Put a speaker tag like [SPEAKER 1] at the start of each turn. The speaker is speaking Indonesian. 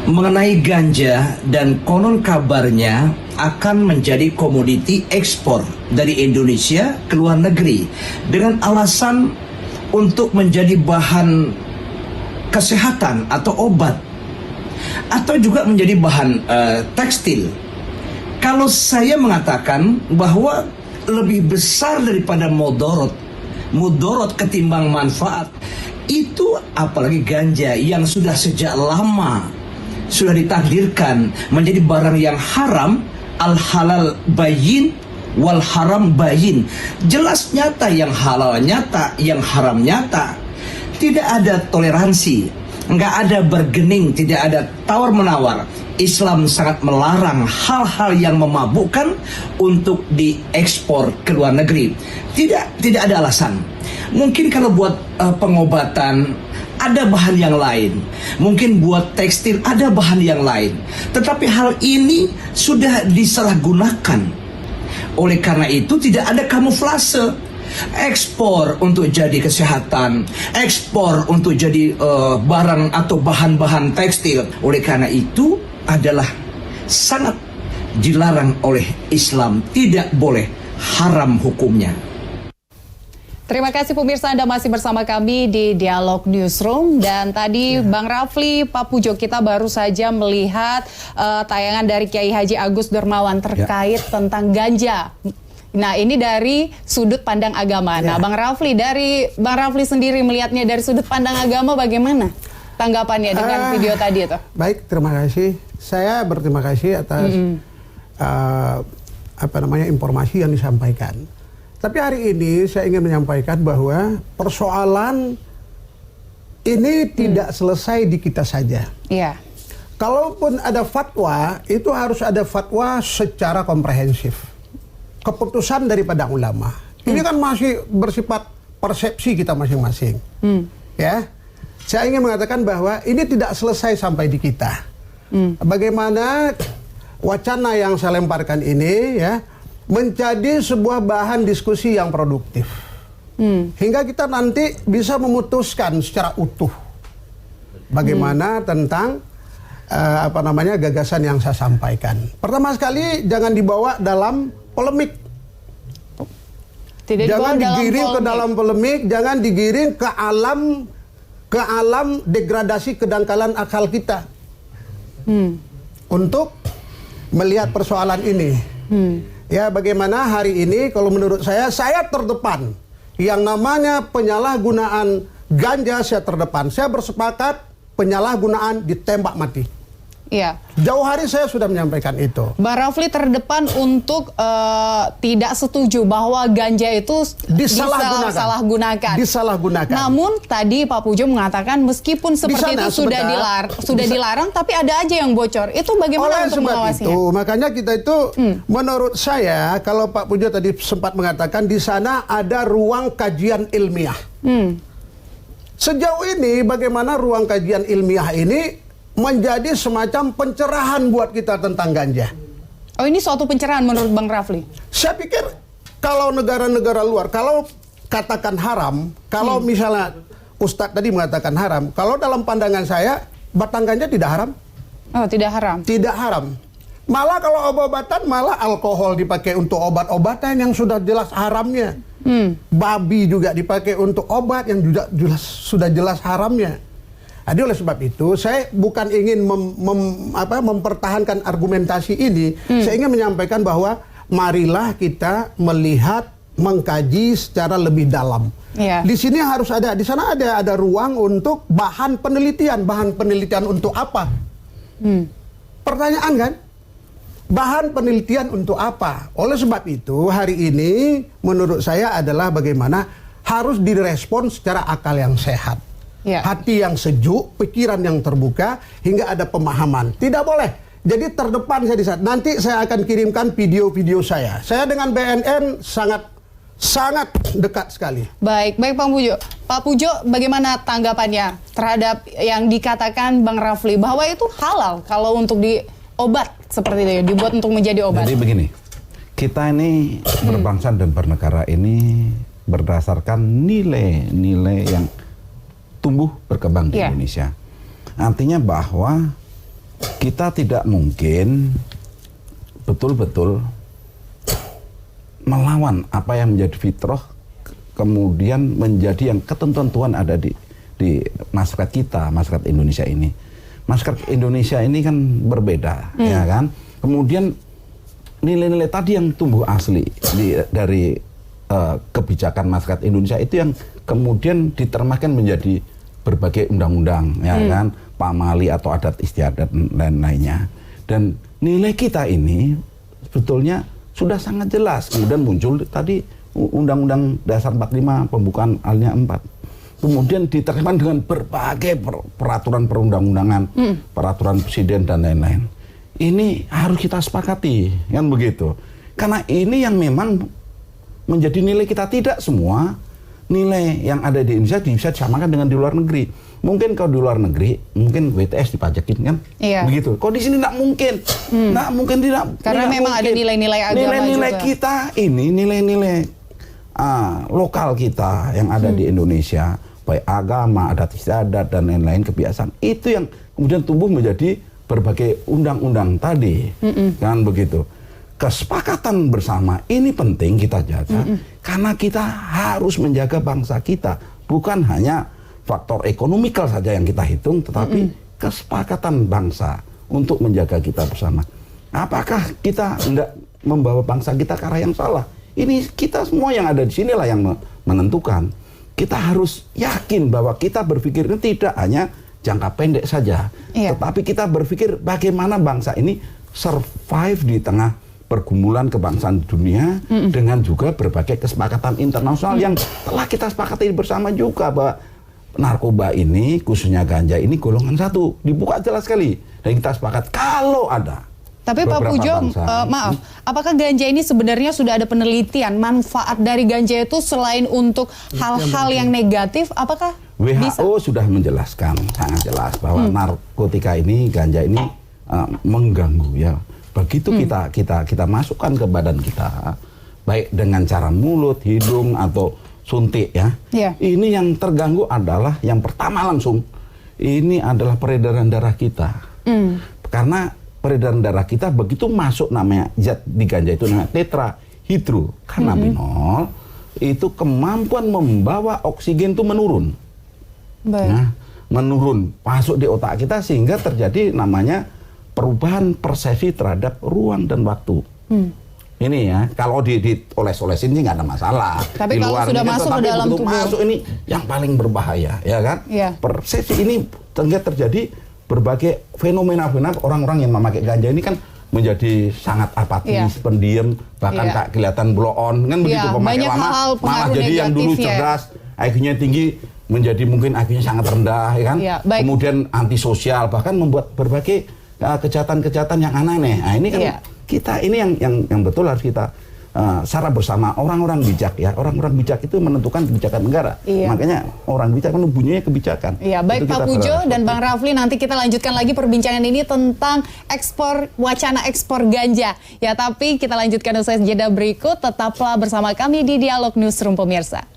[SPEAKER 1] mengenai ganja dan konon kabarnya akan menjadi komoditi ekspor dari Indonesia ke luar negeri dengan alasan untuk menjadi bahan kesehatan atau obat atau juga menjadi bahan tekstil. Kalau saya mengatakan bahwa lebih besar daripada mudorot ketimbang manfaat, itu apalagi ganja yang sudah sejak lama sudah ditakdirkan menjadi barang yang haram, al halal bayin wal haram bayin, jelas nyata, yang halal nyata, yang haram nyata. Tidak ada toleransi, nggak ada bergening, tidak ada tawar menawar. Islam sangat melarang hal-hal yang memabukkan untuk diekspor ke luar negeri. Tidak ada alasan. Mungkin kalau buat pengobatan ada bahan yang lain, mungkin buat tekstil ada bahan yang lain, tetapi hal ini sudah disalahgunakan. Oleh karena itu tidak ada kamuflase. Ekspor untuk jadi kesehatan, ekspor untuk jadi barang atau bahan-bahan tekstil. Oleh karena itu adalah sangat dilarang oleh Islam, tidak boleh, haram hukumnya.
[SPEAKER 2] Terima kasih pemirsa, Anda masih bersama kami di Dialog Newsroom. Dan tadi Bang Rafli, Pak Pujo, kita baru saja melihat tayangan dari Kiai Haji Agus Darmawan terkait tentang ganja. Nah, ini dari sudut pandang agama. Nah, Bang Rafli, dari Bang Rafli sendiri melihatnya dari sudut pandang agama bagaimana tanggapannya dengan video tadi itu?
[SPEAKER 3] Baik, terima kasih. Saya berterima kasih atas informasi yang disampaikan. Tapi hari ini saya ingin menyampaikan bahwa persoalan ini tidak selesai di kita saja.
[SPEAKER 2] Iya.
[SPEAKER 3] Kalaupun ada fatwa, itu harus ada fatwa secara komprehensif. Keputusan daripada ulama. Ini kan masih bersifat persepsi kita masing-masing. Ya. Saya ingin mengatakan bahwa ini tidak selesai sampai di kita. Bagaimana wacana yang saya lemparkan ini ya menjadi sebuah bahan diskusi yang produktif. Hingga kita nanti bisa memutuskan secara utuh bagaimana tentang gagasan yang saya sampaikan. Pertama sekali jangan dibawa dalam polemik. Jangan digiring ke dalam polemik, jangan digiring ke alam degradasi kedangkalan akal kita. Untuk melihat persoalan ini. Ya, bagaimana hari ini kalau menurut saya terdepan. Yang namanya penyalahgunaan ganja saya terdepan. Saya bersepakat penyalahgunaan ditembak mati.
[SPEAKER 2] Iya.
[SPEAKER 3] Jauh hari saya sudah menyampaikan itu.
[SPEAKER 2] Bang Rafli terdepan untuk tidak setuju bahwa ganja itu disalahgunakan. Namun tadi Pak Pujo mengatakan meskipun seperti itu sudah dilarang, tapi ada aja yang bocor. Itu bagaimana untuk mengawasinya?
[SPEAKER 3] Itu, makanya kita itu menurut saya kalau Pak Pujo tadi sempat mengatakan di sana ada ruang kajian ilmiah. Sejauh ini bagaimana ruang kajian ilmiah ini menjadi semacam pencerahan buat kita tentang ganja.
[SPEAKER 2] Oh, ini suatu pencerahan menurut Bang Rafli? Saya
[SPEAKER 3] pikir kalau negara-negara luar, kalau katakan haram, kalau misalnya Ustadz tadi mengatakan haram, kalau dalam pandangan saya, batang ganja tidak haram.
[SPEAKER 2] Oh, tidak haram? Tidak haram.
[SPEAKER 3] Malah kalau obat-obatan, malah alkohol dipakai untuk obat-obatan yang sudah jelas haramnya. Babi juga dipakai untuk obat yang juga sudah jelas haramnya. Jadi oleh sebab itu saya bukan ingin mempertahankan argumentasi ini. Saya ingin menyampaikan bahwa marilah kita melihat, mengkaji secara lebih dalam. Di sini harus ada, di sana ada ruang untuk bahan penelitian. Bahan penelitian untuk apa? Pertanyaan kan? Bahan penelitian untuk apa? Oleh sebab itu hari ini menurut saya adalah bagaimana harus direspon secara akal yang sehat. Hati yang sejuk, pikiran yang terbuka, hingga ada pemahaman. Tidak boleh. Jadi terdepan saya di saat nanti saya akan kirimkan video-video saya. Saya dengan BNN sangat dekat sekali.
[SPEAKER 2] Baik Pak Pujo. Pak Pujo, bagaimana tanggapannya terhadap yang dikatakan Bang Rafli bahwa itu halal kalau untuk obat seperti itu ya, dibuat untuk menjadi obat?
[SPEAKER 4] Jadi begini, kita ini berbangsa dan bernegara ini berdasarkan nilai-nilai yang tumbuh berkembang di Indonesia. Artinya bahwa kita tidak mungkin betul-betul melawan apa yang menjadi fitrah, kemudian menjadi yang ketentuan Tuhan ada di masyarakat kita, masyarakat Indonesia ini. Masyarakat Indonesia ini kan berbeda, ya kan? Kemudian nilai-nilai tadi yang tumbuh asli dari kebijakan masyarakat Indonesia itu yang kemudian diterjemahkan menjadi berbagai undang-undang, ya kan, pamali atau adat istiadat dan lain-lainnya. Dan nilai kita ini sebetulnya sudah sangat jelas. Kemudian muncul tadi Undang-Undang Dasar 45 pembukaan alinea 4. Kemudian diterjemahkan dengan berbagai peraturan perundang-undangan, peraturan presiden dan lain-lain. Ini harus kita sepakati, kan begitu. Karena ini yang memang menjadi nilai kita. Tidak semua nilai yang ada di Indonesia bisa disamakan dengan di luar negeri. Mungkin kalau di luar negeri, mungkin WTS dipajakin kan, begitu. Kalau di sini tidak mungkin, tidak mungkin tidak.
[SPEAKER 2] Karena memang mungkin. Ada nilai-nilai agama
[SPEAKER 4] nilai-nilai
[SPEAKER 2] juga.
[SPEAKER 4] Kita ini nilai-nilai lokal kita yang ada di Indonesia, baik agama, adat istiadat dan lain-lain, kebiasaan itu yang kemudian tumbuh menjadi berbagai undang-undang tadi, kan begitu. Kesepakatan bersama ini penting kita jaga, karena kita harus menjaga bangsa kita, bukan hanya faktor ekonomikal saja yang kita hitung, tetapi kesepakatan bangsa untuk menjaga kita bersama. Apakah kita tidak membawa bangsa kita ke arah yang salah? Ini kita semua yang ada di sinilah yang menentukan. Kita harus yakin bahwa kita berpikir tidak hanya jangka pendek saja, tetapi kita berpikir bagaimana bangsa ini survive di tengah pergumulan kebangsaan dunia dengan juga berbagai kesepakatan internasional yang telah kita sepakati bersama juga bahwa narkoba ini, khususnya ganja ini golongan 1, dibuka jelas sekali dan kita sepakat kalau ada.
[SPEAKER 2] Tapi Pak Pujo, maaf, apakah ganja ini sebenarnya sudah ada penelitian manfaat dari ganja itu selain untuk hal-hal yang negatif, apakah
[SPEAKER 4] WHO sudah menjelaskan sangat jelas bahwa narkotika ini, ganja ini mengganggu ya. Begitu kita masukkan ke badan kita, baik dengan cara mulut, hidung atau suntik ya. Ini yang terganggu adalah yang pertama langsung ini adalah peredaran darah kita. Karena peredaran darah kita begitu masuk namanya zat di ganja itu namanya tetrahidrokannabinol, itu kemampuan membawa oksigen itu menurun. Nah, menurun masuk di otak kita sehingga terjadi namanya perubahan persepsi terhadap ruang dan waktu. Ini ya, kalau dioles-olesin sih nggak ada masalah.
[SPEAKER 2] Tapi di kalau sudah masuk ke dalam tubuh,
[SPEAKER 4] masuk ini yang paling berbahaya, ya kan? Persepsi ini terjadi berbagai fenomena-fenomena orang-orang yang memakai ganja ini kan menjadi sangat apatis, pendiam, bahkan tak kelihatan blow on, kan begitu. Pemakai lama malah jadi yang dulu cerdas, IQ-nya tinggi menjadi mungkin IQ-nya sangat rendah, ya kan? Kemudian antisosial, bahkan membuat berbagai kejahatan-kejahatan yang aneh-aneh. Nah, ini kan kita ini yang betul harus kita secara bersama orang-orang bijak ya. Orang-orang bijak itu menentukan kebijakan negara. Makanya orang bijak kan bunyinya kebijakan.
[SPEAKER 2] Baik Pak Pujo dan Bang Rafli, nanti kita lanjutkan lagi perbincangan ini tentang wacana ekspor ganja. Ya, tapi kita lanjutkan usai jeda berikut. Tetaplah bersama kami di Dialog Newsroom pemirsa.